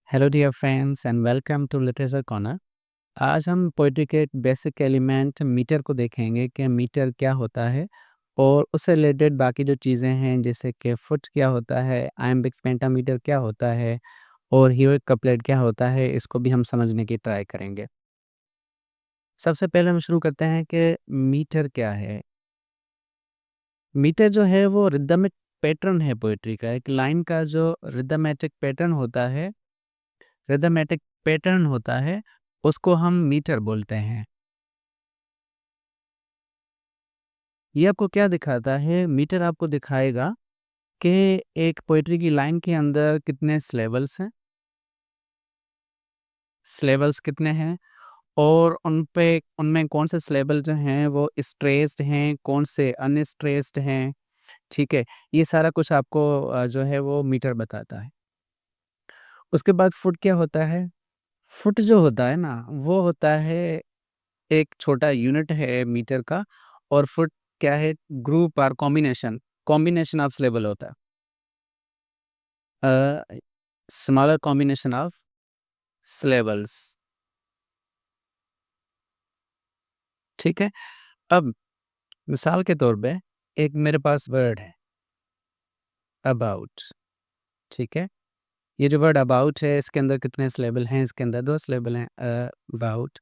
Hello dear friends and welcome to literature corner. आज हम poetry के बेसिक एलिमेंट मीटर को देखेंगे कि मीटर क्या होता है और उससे रिलेटेड बाकी जो चीज़ें हैं जैसे कि फुट क्या होता है, आइम्बिक पेंटामीटर क्या होता है और हीरोइक कपलेट क्या होता है, इसको भी हम समझने की ट्राई करेंगे। सबसे पहले हम शुरू करते हैं कि मीटर क्या है। मीटर जो है वो रिदमिक पैटर्न है पोइट्री का, एक लाइन का जो रिदमेटिक पैटर्न होता है उसको हम मीटर बोलते हैं। ये आपको क्या दिखाता है? मीटर आपको दिखाएगा कि एक पोएट्री की लाइन के अंदर कितने सिलेबल्स कितने हैं और उनमें कौन से सिलेबल जो हैं वो स्ट्रेस्ड हैं, कौन से अनस्ट्रेस्ड हैं, ठीक है? ये सारा कुछ आपको जो है वो मीटर बताता है। उसके बाद फुट क्या होता है? फुट जो होता है ना, वो होता है एक छोटा यूनिट है मीटर का। और फुट क्या है? ग्रुप और कॉम्बिनेशन ऑफ सिलेबल होता है, स्मॉलर कॉम्बिनेशन ऑफ सिलेबल्स, ठीक है। अब मिसाल के तौर पे एक मेरे पास वर्ड है अबाउट, ठीक है। ये जो वर्ड अबाउट है इसके अंदर कितने सिलेबल हैं? इसके अंदर दो सिलेबल हैं, अबाउट।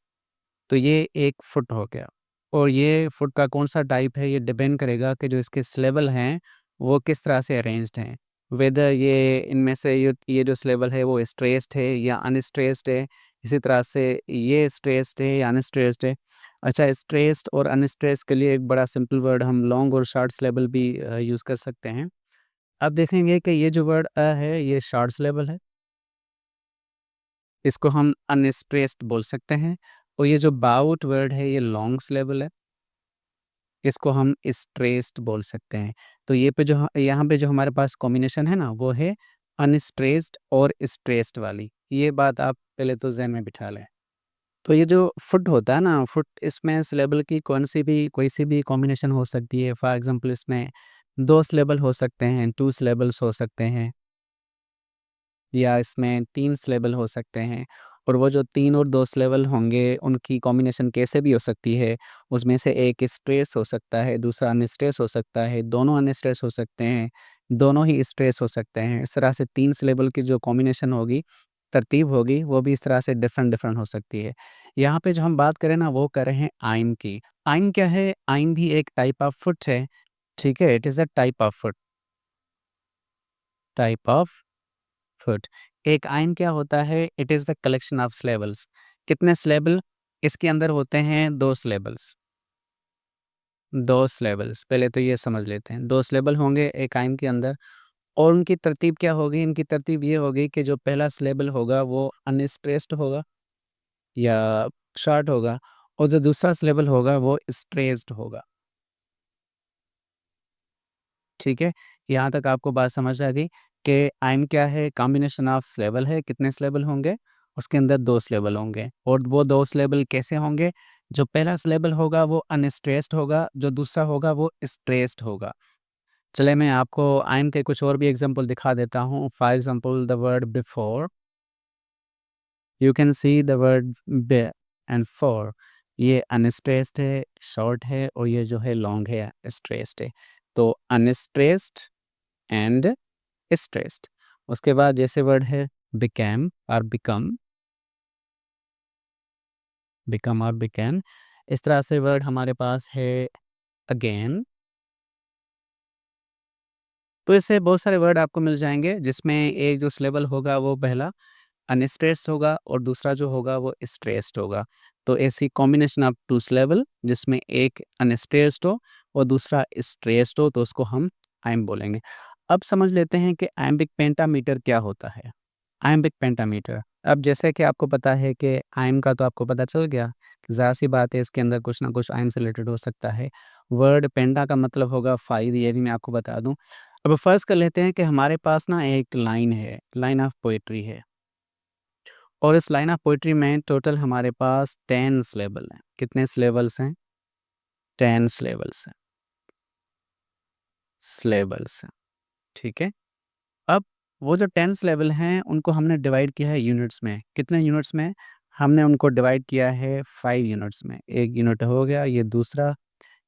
तो ये एक फुट हो गया। और ये फुट का कौन सा टाइप है ये डिपेंड करेगा कि जो इसके सिलेबल हैं वो किस तरह से अरेंज्ड हैं, वेदर ये इनमें से ये जो सिलेबल है वो स्ट्रेस्ड है या अनस्ट्रेस्ड है। इसी तरह से ये स्ट्रेस्ड है या अनस्ट्रेस्ड है। अच्छा, स्ट्रेस्ड और अनस्ट्रेस्ड के लिए एक बड़ा सिंपल वर्ड हम लॉन्ग और शॉर्ट सिलेबल भी यूज़ कर सकते हैं। अब देखेंगे कि ये जो वर्ड है ये शॉर्ट सिलेबल है, इसको हम अनस्ट्रेस्ड बोल सकते हैं। और ये जो बाउट वर्ड है ये लॉन्ग सिलेबल है, इसको हम स्ट्रेस्ड बोल सकते हैं। तो यहाँ पे जो हमारे पास कॉम्बिनेशन है ना वो है अनस्ट्रेस्ड और स्ट्रेस्ड वाली। ये बात आप पहले तो ज़हन में बिठा लें। तो ये जो फुट होता है ना, फुट इसमें सिलेबल की कोई सी भी कॉम्बिनेशन हो सकती है। फॉर एग्जांपल इसमें 2 सिलेबल हो सकते हैं, 2 सिलेबल्स हो सकते हैं या इसमें 3 सिलेबल हो सकते हैं। और वो जो 3 और 2 सिलेबल होंगे उनकी कॉम्बिनेशन कैसे भी हो सकती है। उसमें से एक स्ट्रेस हो सकता है, दूसरा अनस्ट्रेस हो सकता है, दोनों अनस्ट्रेस हो सकते हैं, दोनों ही स्ट्रेस हो सकते हैं। इस तरह से 3 सिलेबल की जो कॉम्बिनेशन होगी, तरतीब होगी, वो भी इस तरह से डिफरेंट हो सकती है। यहाँ पे जो हम बात करें ना वो कर रहे हैं आइम की। आइम क्या है? आइम भी एक टाइप ऑफ फुट है, ठीक है? It is a type of foot. एक आइन क्या होता है? It is the collection of syllables. कितने सिलेबल? इसके अंदर होते हैं 2 सिलेबल्स। 2 सिलेबल्स, पहले तो ये समझ लेते हैं। 2 सिलेबल होंगे एक आइन के अंदर और उनकी तरतीब क्या होगी? इनकी तरतीब ये होगी कि जो पहला सिलेबल होगा वो अनस्ट्रेस्ड होगा या शॉर्ट होगा और जो दूसरा सिलेबल होगा वो स्ट्रेस्ड होगा, ठीक है? यहाँ तक आपको बात समझ आ गई कि आइम क्या है? कॉम्बिनेशन ऑफ सिलेबल है। कितने सिलेबल होंगे? उसके अंदर 2 सिलेबल होंगे और वो 2 सिलेबल कैसे होंगे? जो पहला सिलेबल होगा वो अनस्ट्रेस्ड होगा, जो दूसरा होगा वो स्ट्रेस्ड होगा। चलिए मैं आपको आइम के कुछ और भी एग्ज़ाम्पल दिखा देता हूँ। For example the word before, you can see the word be and for. ये अनस्ट्रेस्ड है, शॉर्ट है और ये जो है लॉन्ग है, स्ट्रेस्ड है। तो अनस्ट्रेस्ड एंड स्ट्रेस्ड। उसके बाद जैसे वर्ड है बिकेम और बिकम और बिकेन। इस तरह से वर्ड हमारे पास है अगेन। तो इससे बहुत सारे वर्ड आपको मिल जाएंगे जिसमें एक जो सिलेबल होगा वो पहला अनस्ट्रेस्ड होगा और दूसरा जो होगा वो स्ट्रेस्ड होगा। तो ऐसी कॉम्बिनेशन ऑफ 2 सिलेबल जिसमें एक अनस्ट्रेस्ड हो और दूसरा स्ट्रेस्ड हो तो उसको हम आइम बोलेंगे। अब समझ लेते हैं कि आइम्बिक पेंटामीटर क्या होता है। आइम्बिक पेंटामीटर, अब जैसे कि आपको पता है कि आइम का तो आपको पता चल गया, ज़ाहिर-सी बात है इसके अंदर कुछ ना कुछ आइम से रिलेटेड हो सकता है। वर्ड पेंटा का मतलब होगा 5, ये भी मैं आपको बता दूँ। अब फ़र्ज़ कर लेते हैं कि हमारे पास ना एक लाइन है, लाइन ऑफ पोएट्री है और इस लाइन ऑफ पोएट्री में टोटल हमारे पास 10 सिलेबल हैं। कितने सिलेबल्स हैं? 10 सिलेबल्स हैं, ठीक है? अब वो जो टेंस लेवल हैं उनको हमने डिवाइड किया है यूनिट्स में। कितने यूनिट्स में? हमने उनको डिवाइड किया है 5 यूनिट्स में। 1 यूनिट हो गया, ये दूसरा,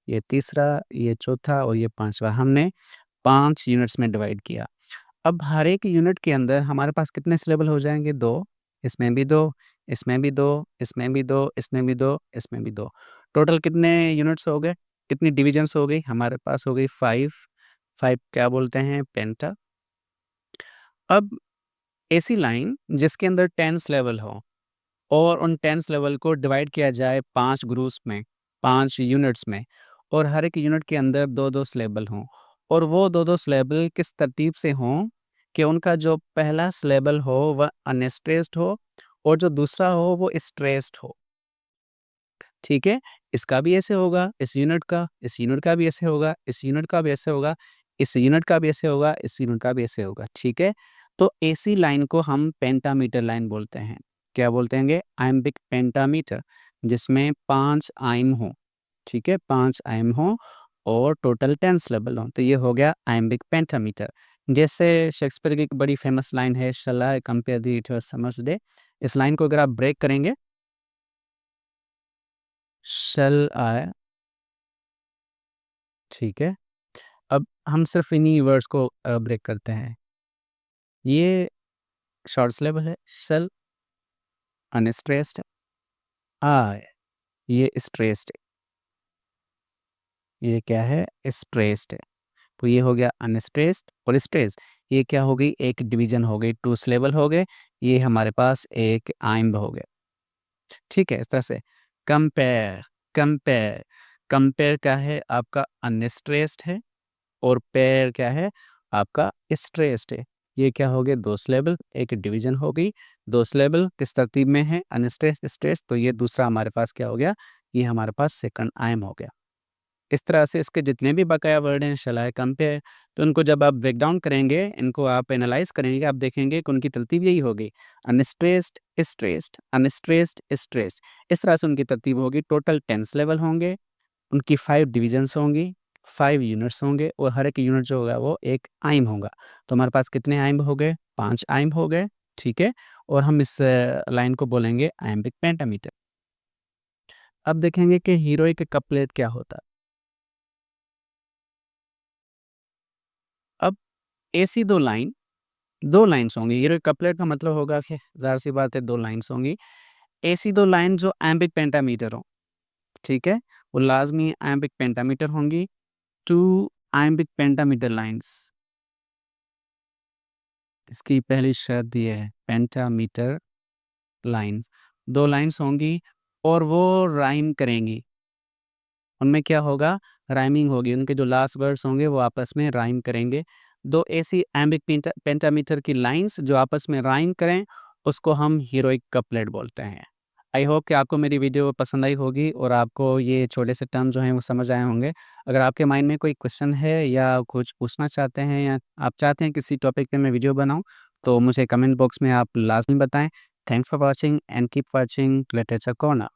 ये तीसरा, ये चौथा और ये 5वां। हमने 5 यूनिट्स में डिवाइड किया। अब हर एक यूनिट के अंदर हमारे पास कितने सिलेबल हो जाएँगे? 2, इसमें भी 2, इसमें भी 2, इसमें भी 2, इसमें भी 2, इसमें भी 2। टोटल कितने यूनिट्स हो गए? कितनी डिविजन्स हो गई? हमारे पास हो गई 5, 5 क्या बोलते हैं? पेंटा। अब ऐसी लाइन जिसके अंदर टेंस लेवल हो और उन टेंस लेवल को डिवाइड किया जाए 5 ग्रुप्स में, 5 यूनिट्स में, और हर एक यूनिट के अंदर 2-2 सिलेबल हों, और वो 2-2 सिलेबल किस तरतीब से हों कि उनका जो पहला सिलेबल हो वह अनस्ट्रेस्ड हो और जो दूसरा हो वो स्ट्रेस्ड हो। ठीक है? इसका भी ऐसे होगा, इस यूनिट का भी ऐसे होगा, इस यूनिट का भी ऐसे होगा, इस यूनिट का भी ऐसे होगा, इस यूनिट का भी ऐसे होगा। ठीक है? तो ऐसी लाइन को हम पेंटामीटर लाइन बोलते हैं। क्या बोलते हैंगे? आयम्बिक पेंटामीटर, जिसमें 5 आयाम हों। ठीक है? 5 आयाम हों और टोटल 10 सिलेबल हों। तो ये हो गया आयम्बिक पेंटामीटर। जैसे शेक्सपियर की एक बड़ी फेमस लाइन है, शैल आई कंपेयर थी टू अ समर्स डे। इस लाइन को अगर आप ब्रेक करेंगे, शैल आई, ठीक है? अब हम सिर्फ़ इन्हीं वर्ड्स को ब्रेक करते हैं। ये शॉर्ट सिलेबल है, सेल अनस्ट्रेस्ड, आई, ये स्ट्रेस्ड है, ये क्या है? स्ट्रेस्ड है। तो ये हो गया अनस्ट्रेस्ड और स्ट्रेस्ड। ये क्या हो गई? एक डिवीज़न हो गई, 2 सिलेबल हो गए, ये हमारे पास एक आइम्ब हो गया। ठीक है? इस तरह से कंपेयर, कंपेयर, कंपेयर क्या है? आपका अनस्ट्रेस्ड है और पेयर क्या है? आपका स्ट्रेस्ड है। ये क्या हो गए? 2 सिलेबल, एक डिवीज़न हो गई, 2 सिलेबल किस तरतीब में है? अनस्ट्रेस्ड, स्ट्रेस्ड, तो ये दूसरा हमारे पास क्या हो गया? ये हमारे पास सेकंड आयाम हो गया। इस तरह से इसके जितने भी बकाया वर्ड हैं, शैल आई कंपेयर, तो उनको जब आप ब्रेक डाउन करेंगे, इनको आप एनालाइज़ करेंगे, आप देखेंगे कि उनकी तरतीब यही होगी, अनस्ट्रेस्ड, स्ट्रेस्ड, अनस्ट्रेस्ड, स्ट्रेस्ड। इस तरह से उनकी तरतीब होगी। टोटल 10 सिलेबल होंगे, उनकी 5 डिविजन्स होंगी, 5 यूनिट्स होंगे और हर एक यूनिट जो होगा वो एक आइम होगा। तो हमारे पास कितने आइम हो गए? 5 आइम हो गए, ठीक है? और हम इस लाइन को बोलेंगे आयम्बिक पेंटामीटर। अब देखेंगे कि हीरोइक कपलेट क्या होता है। अब ऐसी 2 लाइन्स होंगी, हीरोइक कपलेट का मतलब होगा कि ज़ाहिर-सी बात है 2 लाइन्स होंगी। ऐसी 2 लाइन जो आयम्बिक पेंटामीटर हो, ठीक है? वो लाज़मी आयम्बिक पेंटामीटर होंगी। 2 आयम्बिक पेंटामीटर लाइन्स, इसकी पहली शर्त ये है, पेंटामीटर लाइन्स, 2 लाइन्स होंगी और वो राइम करेंगी। उनमें क्या होगा? राइमिंग होगी, उनके जो लास्ट वर्ड्स होंगे वो आपस में राइम करेंगे। 2 ऐसी ऐम्बिक पेंटामीटर की लाइन्स जो आपस में राइम करें, उसको हम हीरोइक कपलेट बोलते हैं। आई होप कि आपको मेरी वीडियो पसंद आई होगी और आपको ये छोटे से टर्म जो हैं वो समझ आए होंगे। अगर आपके माइंड में कोई क्वेश्चन है या कुछ पूछना चाहते हैं या आप चाहते हैं किसी टॉपिक पे मैं वीडियो बनाऊँ, तो मुझे कमेंट बॉक्स में आप लाज़मी बताएँ। Thanks for watching and keep watching literature corner.